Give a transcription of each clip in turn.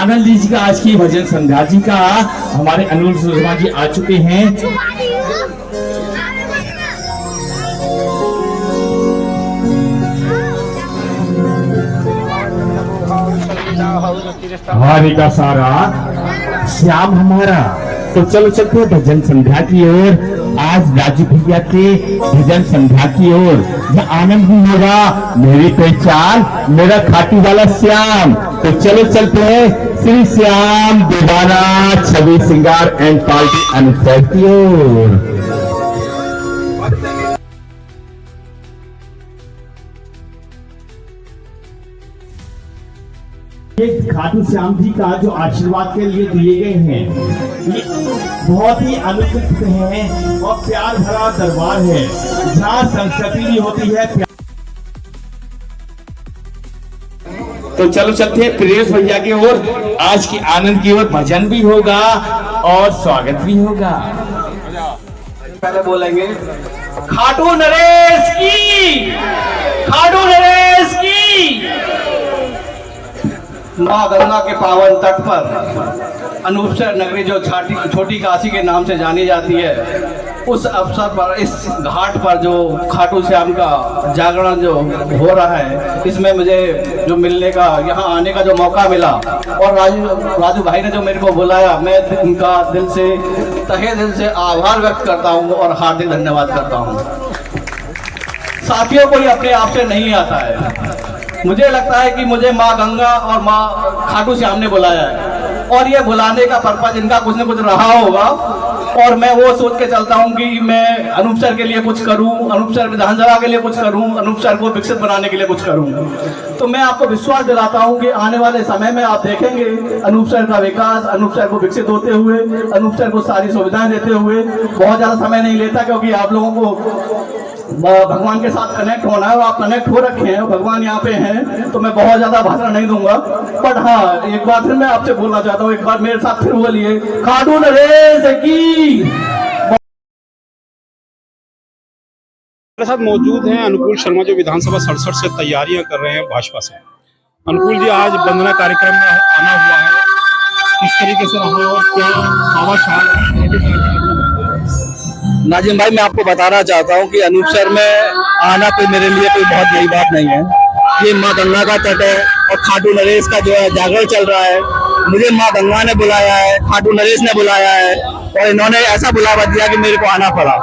आनंद लीजिएगा आज की भजन संध्या जी का। हमारे अनुल सुषमा जी आ चुके हैं। हमारे का सारा श्याम हमारा। तो चलो चलते हैं भजन संध्या की ओर। आज राजू भैया के भजन संध्या की ओर यह आनंद भी होगा। मेरी पहचान मेरा खाटू वाला श्याम। तो चलो चलते हैं श्री श्याम दीवाना छवि सिंगार एंड पार्टी अनुसार की ओर। ये खाटू श्याम जी का जो आशीर्वाद के लिए दिए गए हैं, ये बहुत ही अनुचित है और प्यार भरा दरबार है जहाँ संस्कृति भी होती है। तो चलो चलते हैं प्रियेश भैया की ओर। आज की आनंद की ओर भजन भी होगा और स्वागत भी होगा। पहले बोलेंगे खाटू नरेश की, खाटू नरेश की। माँ गंगा के पावन तट पर अनूपसर नगरी जो छोटी काशी के नाम से जानी जाती है, उस अवसर पर इस घाट पर जो खाटू श्याम का जागरण जो हो रहा है, इसमें मुझे जो मिलने का, यहाँ आने का जो मौका मिला और राजू भाई ने जो मेरे को बुलाया, मैं उनका दिल से तहे दिल से आभार व्यक्त करता हूँ और हार्दिक धन्यवाद करता हूँ। साथियों, कोई अपने आप से नहीं आता है। मुझे लगता है कि मुझे माँ गंगा और माँ खाटू श्याम ने बुलाया है और ये बुलाने का पर्पज इनका कुछ न कुछ रहा होगा और मैं वो सोच के चलता हूँ कि मैं अनूपसर के लिए कुछ करूँ, अनूपसर विधानसभा के लिए कुछ करूँ, अनूपसर को विकसित बनाने के लिए कुछ करूँ। तो मैं आपको विश्वास दिलाता हूँ कि आने वाले समय में आप देखेंगे अनूपसर का विकास, अनूपसर को विकसित होते हुए, अनूपसर को सारी सुविधाएं देते हुए। बहुत ज़्यादा समय नहीं लेता क्योंकि आप लोगों को भगवान के साथ कनेक्ट होना है और आप कनेक्ट हो रखे हैं, भगवान यहाँ पे हैं, तो मैं बहुत ज्यादा भाषण नहीं दूंगा। बट हाँ, एक बार फिर मैं आपसे बोलना चाहता हूँ, एक बार मेरे साथ फिर बोलिए खाटू नरेश की। मेरे साथ मौजूद हैं अनुकूल शर्मा जो विधानसभा 67 से तैयारियां कर रहे हैं भाजपा से। अनुकूल जी, आज वंदना कार्यक्रम में आना हुआ है, किस तरीके से रहा और क्या नाजिम भाई, मैं आपको बताना चाहता हूँ कि अनूपसर में आना कोई मेरे लिए कोई बहुत नई बात नहीं है। ये माँ गंगा का तट है और खाटू नरेश का जो है जागरण चल रहा है। मुझे माँ गंगा ने बुलाया है, खाटू नरेश ने बुलाया है और इन्होंने ऐसा बुलावा दिया कि मेरे को आना पड़ा।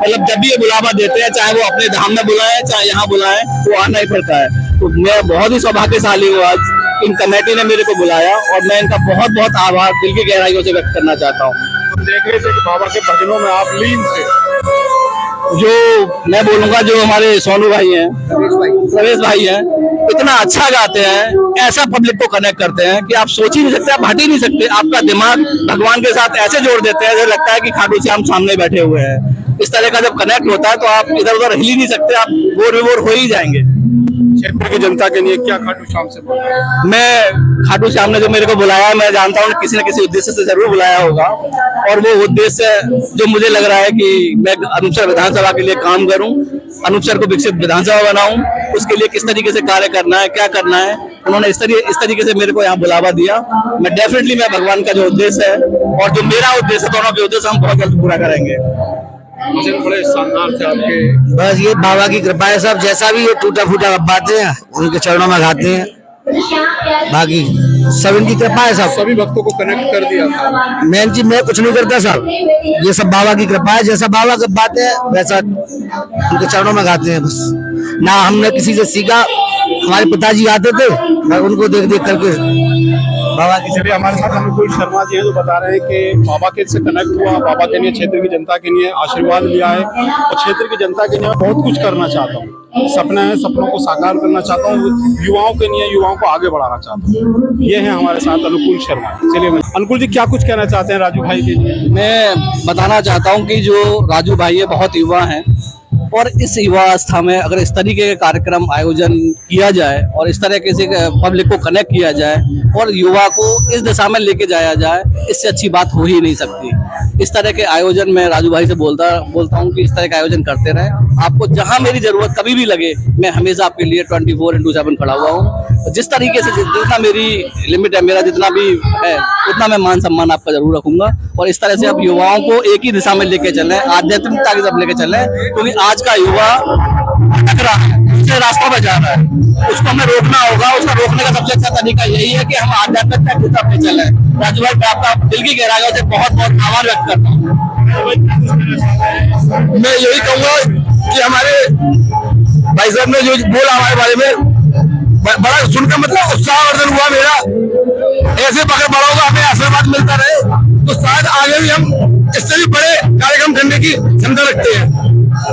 मतलब जब भी ये बुलावा देते हैं, चाहे वो अपने धाम में बुलाए चाहे यहाँ बुलाए, तो आना ही पड़ता है। तो मैं बहुत ही सौभाग्यशाली हूँ, आज इन कमेटी ने मेरे को बुलाया और मैं इनका बहुत बहुत आभार दिल की गहराइयों से व्यक्त करना चाहता हूँ। देख रहे थे कि बाबा के भजनों में आप लीन थे। जो मैं बोलूंगा, जो हमारे सोनू भाई हैं, रमेश भाई हैं, इतना अच्छा गाते हैं, ऐसा पब्लिक को कनेक्ट करते हैं कि आप सोच ही नहीं सकते, आप हट ही नहीं सकते। आपका दिमाग भगवान के साथ ऐसे जोड़ देते हैं, जैसे लगता है कि खाटू श्याम सामने बैठे हुए हैं। इस तरह का जब कनेक्ट होता है तो आप इधर उधर हिल ही नहीं सकते, आप बोर विबोर हो ही जाएंगे। क्षेत्र की जनता के लिए क्या खाटू श्याम से बोल रहे हैं? मैं खाटू श्याम ने जो मेरे को बुलाया, मैं जानता हूँ किसी न किसी उद्देश्य से जरूर बुलाया होगा और वो उद्देश्य जो मुझे लग रहा है कि मैं अनूपसर विधानसभा के लिए काम करूं, अनूपसर को विकसित विधानसभा बनाऊं, उसके लिए किस तरीके से कार्य करना है, क्या करना है, उन्होंने इस तरीके से मेरे को यहाँ बुलावा दिया। मैं डेफिनेटली मैं भगवान का जो उद्देश्य है और जो मेरा उद्देश्य, दोनों के उद्देश्य हम बहुत जल्द पूरा करेंगे। बड़े शानदार थे आपके। बस ये बाबा की कृपा है, सब जैसा भी ये टूटा फूटा बातें हैं उनके चरणों में गाते हैं, बाकी सब इनकी कृपा है। सब सभी भक्तों को कनेक्ट कर दिया था। मेन चीज मैं कुछ नहीं करता सर, ये सब बाबा की कृपा है। जैसा बाबा की बातें है वैसा उनके चरणों में गाते हैं। बस ना हमने किसी से सीखा, हमारे पिताजी आते थे, मैं उनको देख देख करके बाबा की। चलिए, हमारे साथ अनुकूल शर्मा जी हैं जो बता रहे हैं कि बाबा के से कनेक्ट हुआ, बाबा के लिए, क्षेत्र की जनता के लिए आशीर्वाद लिया है और क्षेत्र की जनता के लिए मैं बहुत कुछ करना चाहता हूँ। सपने हैं, सपनों को साकार करना चाहता हूँ, युवाओं के लिए, युवाओं को आगे बढ़ाना चाहता हूँ। ये है हमारे साथ अनुकूल शर्मा। चलिए, अनुकूल जी क्या कुछ कहना चाहते हैं राजू भाई के लिए? मैं बताना चाहता हूँ कि जो राजू भाई है बहुत युवा हैं और इस युवा अवस्था में अगर इस तरीके के कार्यक्रम आयोजन किया जाए और इस तरह से पब्लिक को कनेक्ट किया जाए और युवा को इस दिशा में लेके जाया जाए, इससे अच्छी बात हो ही नहीं सकती। इस तरह के आयोजन मैं राजू भाई से बोलता हूँ कि इस तरह के आयोजन करते रहे। आपको जहाँ मेरी जरूरत कभी भी लगे, मैं हमेशा आपके लिए 24/7 खड़ा हुआ हूँ। जिस तरीके से जितना मेरी लिमिट है, मेरा जितना भी है, उतना मैं मान सम्मान आपका जरूर रखूंगा। और इस तरह से आप युवाओं को एक ही दिशा में लेके चलें, आध्यात्मिकता की तरफ लेके चलें, क्योंकि आज का युवा भटक रहा है, दूसरे रास्तों पर जा रहा है, उसको हमें रोकना होगा। उसका रोकने का सबसे अच्छा तरीका यही है कि हम आध्यात्मिकता की तरफ चलें। राजू भाई, मैं आपका दिल की गहराइयों से बहुत बहुत आभार व्यक्त करता हूँ। मैं यही कहूंगा कि हमारे भाई साहब ने जो बोला हमारे बारे में, बड़ा सुनकर मतलब उत्साहवर्धन हुआ मेरा। ऐसे बड़े बड़ों का हमें आशीर्वाद मिलता रहे तो शायद आगे भी हम इससे भी बड़े कार्यक्रम करने की क्षमता रखते हैं।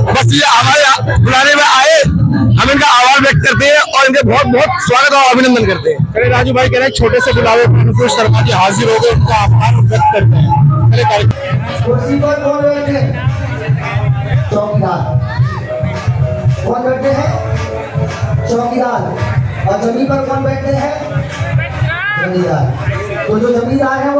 बस ये हमारे बुलाने में आए, हम इनका आभार व्यक्त करते हैं और इनके बहुत बहुत स्वागत और अभिनंदन करते हैं। चलिए राजू भाई कह रहे हैं छोटे से बुलावे पर अनुकूल शर्मा जी हाजिर हो गए, उनका आभार व्यक्त करते हैं। चलिए कार्यक्रम कुर्सी पर कौन बैठे हैं? चौकीदार। कौन बैठे हैं? चौकीदार। और जमीन पर कौन बैठते हैं? जमींदार। तो जो जमींदार है वो